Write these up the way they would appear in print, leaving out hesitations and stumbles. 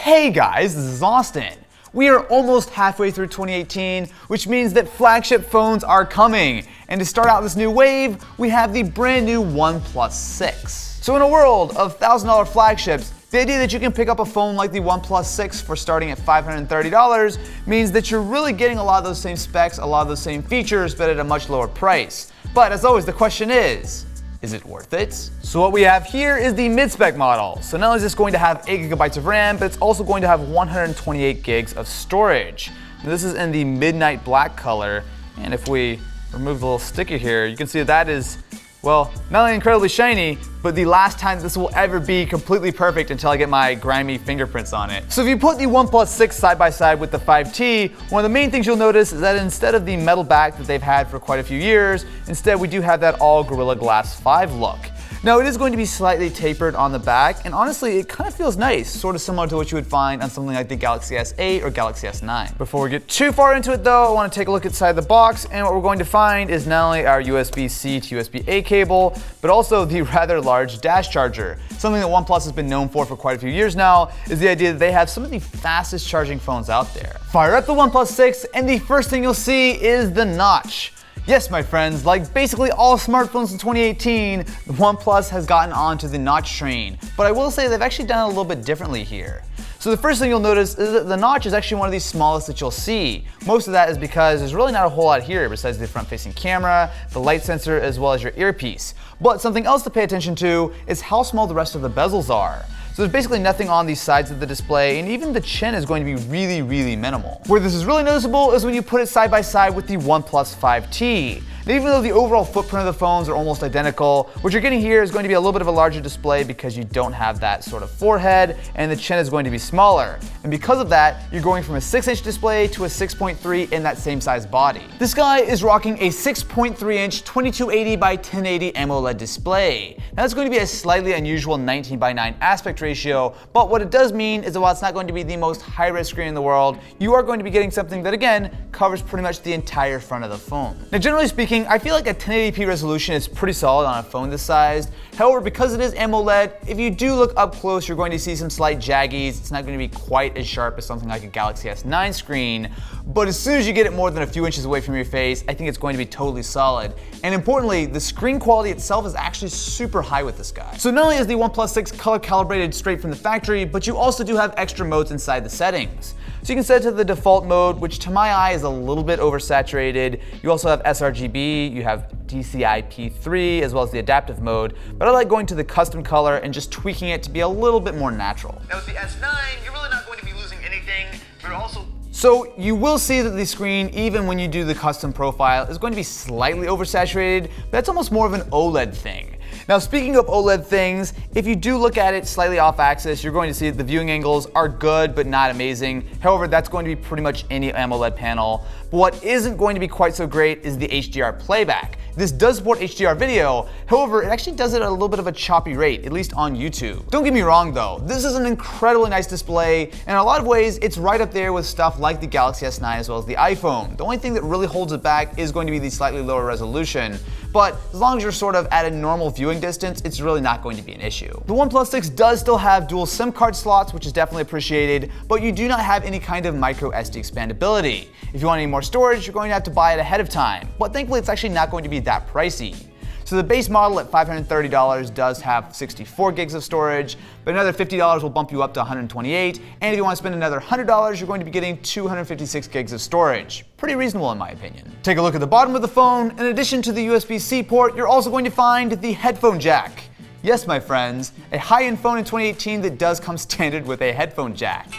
Hey guys, this is Austin. We are almost halfway through 2018, which means that flagship phones are coming. And to start out this new wave, we have the brand new OnePlus 6. So in a world of $1,000 flagships, the idea that you can pick up a phone like the OnePlus 6 for starting at $530 means that you're really getting a lot of those same specs, a lot of those same features, but at a much lower price. But as always, the question is it worth it? So what we have here is the mid-spec model. So not only is this going to have 8 GB of RAM, but it's also going to have 128 gigs of storage. Now, this is in the midnight black color, and if we remove the little sticker here, you can see that is, well, not only incredibly shiny, but the last time this will ever be completely perfect until I get my grimy fingerprints on it. So if you put the OnePlus 6 side by side with the 5T, one of the main things you'll notice is that instead of the metal back that they've had for quite a few years, instead we do have that all Gorilla Glass 5 look. Now it is going to be slightly tapered on the back, and honestly it kind of feels nice, sort of similar to what you would find on something like the Galaxy S8 or Galaxy S9. Before we get too far into it though, I want to take a look inside the box, and what we're going to find is not only our USB-C to USB-A cable, but also the rather large dash charger. Something that OnePlus has been known for quite a few years now is the idea that they have some of the fastest charging phones out there. Fire up the OnePlus 6 and the first thing you'll see is the notch. Yes, my friends, like basically all smartphones in 2018, the OnePlus has gotten onto the notch train. But I will say they've actually done it a little bit differently here. So the first thing you'll notice is that the notch is actually one of the smallest that you'll see. Most of that is because there's really not a whole lot here besides the front-facing camera, the light sensor, as well as your earpiece. But something else to pay attention to is how small the rest of the bezels are. So there's basically nothing on these sides of the display, and even the chin is going to be really, really minimal. Where this is really noticeable is when you put it side by side with the OnePlus 5T. Now, even though the overall footprint of the phones are almost identical, what you're getting here is going to be a little bit of a larger display because you don't have that sort of forehead, and the chin is going to be smaller. And because of that, you're going from a 6-inch display to a 6.3 in that same size body. This guy is rocking a 6.3-inch 2280 by 1080 AMOLED display. Now that's going to be a slightly unusual 19:9 aspect ratio, but what it does mean is that while it's not going to be the most high-res screen in the world, you are going to be getting something that again covers pretty much the entire front of the phone. Now generally speaking, I feel like a 1080p resolution is pretty solid on a phone this size. However, because it is AMOLED, if you do look up close, you're going to see some slight jaggies. It's not going to be quite as sharp as something like a Galaxy S9 screen, but as soon as you get it more than a few inches away from your face, I think it's going to be totally solid. And importantly, the screen quality itself is actually super high with this guy. So not only is the OnePlus 6 color calibrated straight from the factory, but you also do have extra modes inside the settings. So you can set it to the default mode, which to my eye is a little bit oversaturated. You also have sRGB, you have DCI-P3, as well as the adaptive mode, but I like going to the custom color and just tweaking it to be a little bit more natural. Now with the S9, you're really not going to be losing anything, but also so you will see that the screen, even when you do the custom profile, is going to be slightly oversaturated, but that's almost more of an OLED thing. Now speaking of OLED things, if you do look at it slightly off axis, you're going to see that the viewing angles are good but not amazing. However, that's going to be pretty much any AMOLED panel. But what isn't going to be quite so great is the Hdr Playback. This does support HDR video, however, it actually does it at a little bit of a choppy rate, at least on YouTube. Don't get me wrong though, this is an incredibly nice display, and in a lot of ways, it's right up there with stuff like the Galaxy S9 as well as the iPhone. The only thing that really holds it back is going to be the slightly lower resolution, but as long as you're sort of at a normal viewing distance, it's really not going to be an issue. The OnePlus 6 does still have dual SIM card slots, which is definitely appreciated, but you do not have any kind of micro SD expandability. If you want any more storage, you're going to have to buy it ahead of time, but thankfully it's actually not going to be that pricey. So the base model at $530 does have 64 gigs of storage, but another $50 will bump you up to 128, and if you want to spend another $100, you're going to be getting 256 gigs of storage. Pretty reasonable in my opinion. Take a look at the bottom of the phone. In addition to the USB-C port, you're also going to find the headphone jack. Yes, my friends, a high-end phone in 2018 that does come standard with a headphone jack.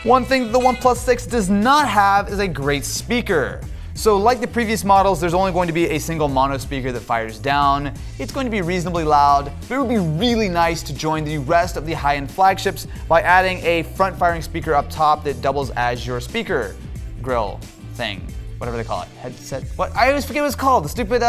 One thing that the OnePlus 6 does not have is a great speaker. So like the previous models, there's only going to be a single mono speaker that fires down. It's going to be reasonably loud, but it would be really nice to join the rest of the high-end flagships by adding a front-firing speaker up top that doubles as your speaker grill thing, whatever they call it, headset. What? I always forget what it's called. The stupid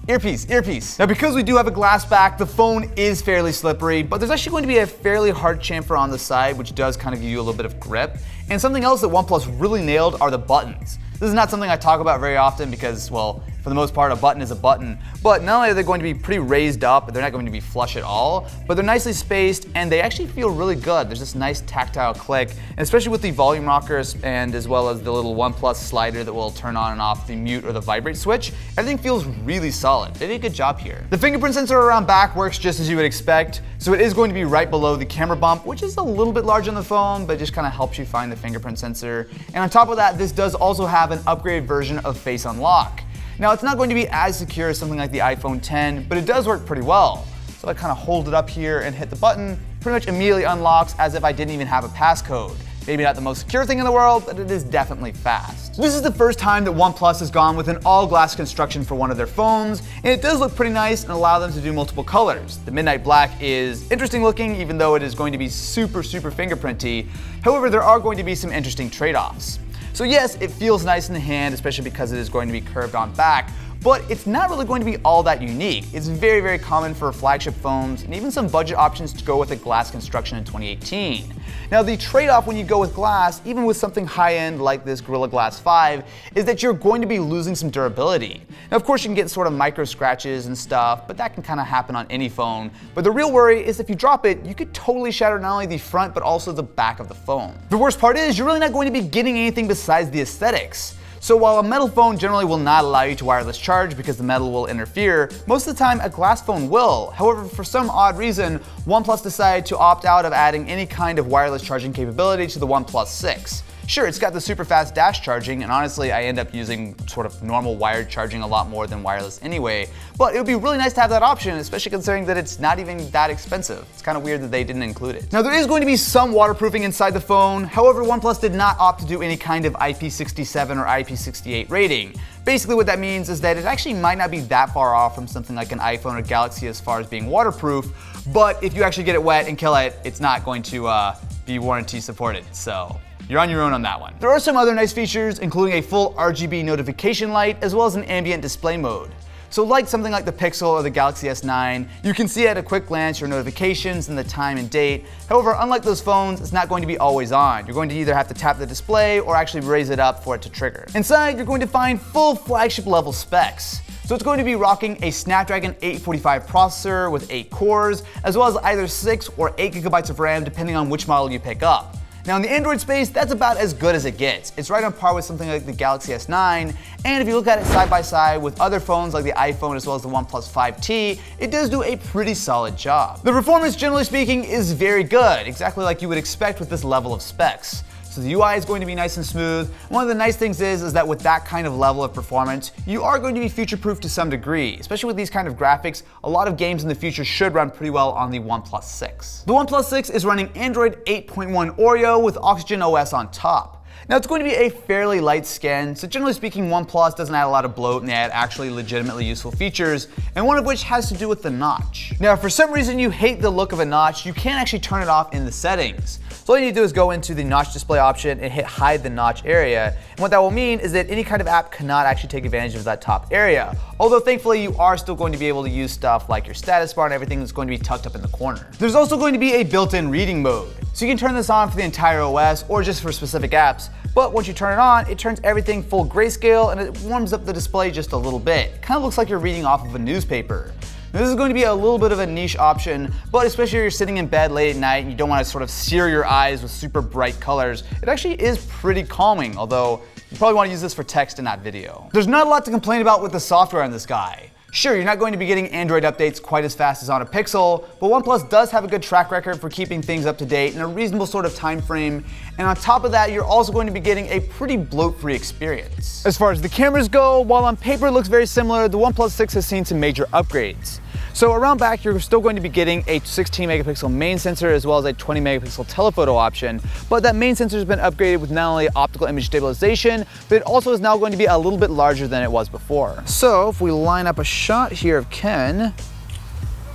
earpiece. Now because we do have a glass back, the phone is fairly slippery, but there's actually going to be a fairly hard chamfer on the side, which does kind of give you a little bit of grip. And something else that OnePlus really nailed are the buttons. This is not something I talk about very often because, well, For the most part, a button is a button, but not only are they going to be pretty raised up, they're not going to be flush at all, but they're nicely spaced and they actually feel really good. There's this nice tactile click, and especially with the volume rockers and as well as the little OnePlus slider that will turn on and off the mute or the vibrate switch, everything feels really solid. They did a good job here. The fingerprint sensor around back works just as you would expect, so it is going to be right below the camera bump, which is a little bit large on the phone, but just kind of helps you find the fingerprint sensor. And on top of that, this does also have an upgraded version of Face Unlock. Now, it's not going to be as secure as something like the iPhone 10, but it does work pretty well. So I kind of hold it up here and hit the button, pretty much immediately unlocks as if I didn't even have a passcode. Maybe not the most secure thing in the world, but it is definitely fast. This is the first time that OnePlus has gone with an all-glass construction for one of their phones, and it does look pretty nice and allow them to do multiple colors. The midnight black is interesting looking, even though it is going to be super fingerprinty. However, there are going to be some interesting trade-offs. So yes, it feels nice in the hand, especially because it is going to be curved on back, but it's not really going to be all that unique. It's very common for flagship phones and even some budget options to go with a glass construction in 2018. Now, the trade-off when you go with glass, even with something high-end like this Gorilla Glass 5, is that you're going to be losing some durability. Now, of course, you can get sort of micro scratches and stuff, but that can kind of happen on any phone. But the real worry is if you drop it, you could totally shatter not only the front, but also the back of the phone. The worst part is you're really not going to be getting anything besides the aesthetics. So while a metal phone generally will not allow you to wireless charge because the metal will interfere, most of the time a glass phone will. However, for some odd reason, OnePlus decided to opt out of adding any kind of wireless charging capability to the OnePlus 6. Sure, it's got the super fast dash charging, and honestly, I end up using sort of normal wired charging a lot more than wireless anyway, but it would be really nice to have that option, especially considering that it's not even that expensive. It's kind of weird that they didn't include it. Now, there is going to be some waterproofing inside the phone. However, OnePlus did not opt to do any kind of IP67 or IP68 rating. Basically what that means is that it actually might not be that far off from something like an iPhone or Galaxy as far as being waterproof, but if you actually get it wet and kill it, it's not going to be warranty supported, so you're on your own on that one. There are some other nice features, including a full RGB notification light, as well as an ambient display mode. So like something like the Pixel or the Galaxy S9, you can see at a quick glance your notifications and the time and date. However, unlike those phones, it's not going to be always on. You're going to either have to tap the display or actually raise it up for it to trigger. Inside, you're going to find full flagship level specs. So it's going to be rocking a Snapdragon 845 processor with 8 cores, as well as either 6 or 8 GB of RAM depending on which model you pick up. Now in the Android space, that's about as good as it gets. It's right on par with something like the Galaxy S9, and if you look at it side by side with other phones like the iPhone as well as the OnePlus 5T, it does do a pretty solid job. The performance, generally speaking, is very good, exactly like you would expect with this level of specs. So the UI is going to be nice and smooth. One of the nice things is that with that kind of level of performance, you are going to be future-proof to some degree. Especially with these kind of graphics, a lot of games in the future should run pretty well on the OnePlus 6. The OnePlus 6 is running Android 8.1 Oreo with Oxygen OS on top. Now it's going to be a fairly light skin, so generally speaking OnePlus doesn't add a lot of bloat and they add actually legitimately useful features, and one of which has to do with the notch. Now if for some reason you hate the look of a notch, you can actually turn it off in the settings. So all you need to do is go into the notch display option and hit hide the notch area, and what that will mean is that any kind of app cannot actually take advantage of that top area. Although thankfully you are still going to be able to use stuff like your status bar and everything that's going to be tucked up in the corner. There's also going to be a built-in reading mode. So you can turn this on for the entire OS or just for specific apps, but once you turn it on, it turns everything full grayscale and it warms up the display just a little bit. It kind of looks like you're reading off of a newspaper. Now, this is going to be a little bit of a niche option, but especially if you're sitting in bed late at night and you don't want to sort of sear your eyes with super bright colors, it actually is pretty calming, although you probably want to use this for text and not video. There's not a lot to complain about with the software on this guy. Sure, you're not going to be getting Android updates quite as fast as on a Pixel, but OnePlus does have a good track record for keeping things up to date in a reasonable sort of time frame, and on top of that, you're also going to be getting a pretty bloat-free experience. As far as the cameras go, while on paper it looks very similar, the OnePlus 6 has seen some major upgrades. So around back, you're still going to be getting a 16 megapixel main sensor as well as a 20 megapixel telephoto option, but that main sensor has been upgraded with not only optical image stabilization, but it also is now going to be a little bit larger than it was before. So if we line up a shot here of Ken,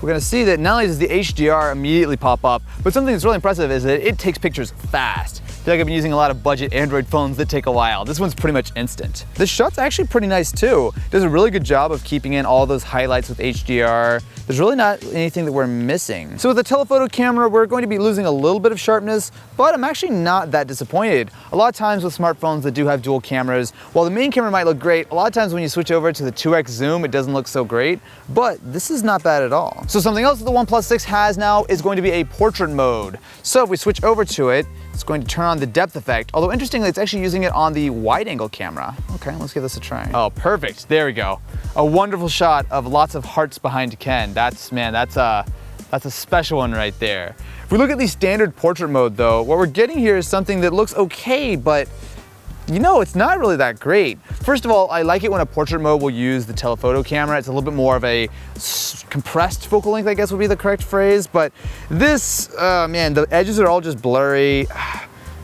we're gonna see that not only does the HDR immediately pop up, but something that's really impressive is that it takes pictures fast. I feel like I've been using a lot of budget Android phones that take a while. This one's pretty much instant. This shot's actually pretty nice too. It does a really good job of keeping in all those highlights with HDR. There's really not anything that we're missing. So with the telephoto camera, we're going to be losing a little bit of sharpness, but I'm actually not that disappointed. A lot of times with smartphones that do have dual cameras, while the main camera might look great, a lot of times when you switch over to the 2x zoom, it doesn't look so great, but this is not bad at all. So something else that the OnePlus 6 has now is going to be a portrait mode. So if we switch over to it, it's going to turn on the depth effect, although interestingly, it's actually using it on the wide angle camera. Okay, let's give this a try. Oh, perfect, there we go. A wonderful shot of lots of hearts behind Ken. That's a special one right there. If we look at the standard portrait mode though, what we're getting here is something that looks okay, but you know, it's not really that great. First of all, I like it when a portrait mode will use the telephoto camera. It's a little bit more of a compressed focal length, I guess would be the correct phrase. But this, man, the edges are all just blurry.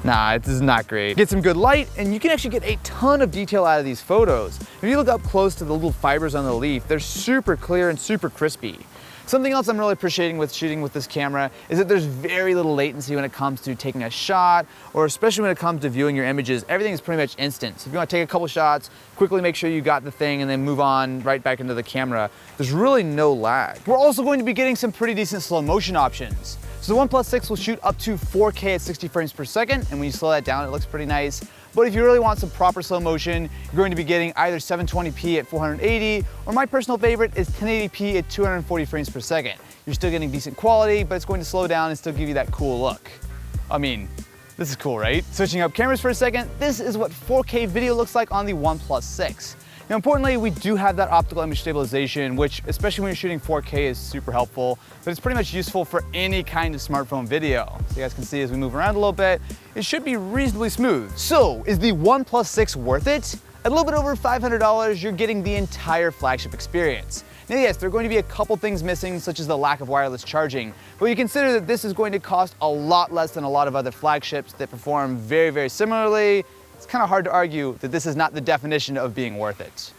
Nah, this is not great. Get some good light, and you can actually get a ton of detail out of these photos. If you look up close to the little fibers on the leaf, they're super clear and super crispy. Something else I'm really appreciating with shooting with this camera is that there's very little latency when it comes to taking a shot, or especially when it comes to viewing your images. Everything is pretty much instant. So if you want to take a couple shots, quickly make sure you got the thing and then move on right back into the camera, there's really no lag. We're also going to be getting some pretty decent slow motion options. So the OnePlus 6 will shoot up to 4K at 60 frames per second, and when you slow that down, it looks pretty nice. But if you really want some proper slow motion, you're going to be getting either 720p at 480, or my personal favorite is 1080p at 240 frames per second. You're still getting decent quality, but it's going to slow down and still give you that cool look. I mean, this is cool, right? Switching up cameras for a second, this is what 4K video looks like on the OnePlus 6. Now importantly, we do have that optical image stabilization, which especially when you're shooting 4K is super helpful, but it's pretty much useful for any kind of smartphone video. So you guys can see as we move around a little bit, it should be reasonably smooth. So is the OnePlus 6 worth it? At a little bit over $500, you're getting the entire flagship experience. Now yes, there are going to be a couple things missing, such as the lack of wireless charging, but you consider that this is going to cost a lot less than a lot of other flagships that perform very, very similarly. It's kind of hard to argue that this is not the definition of being worth it.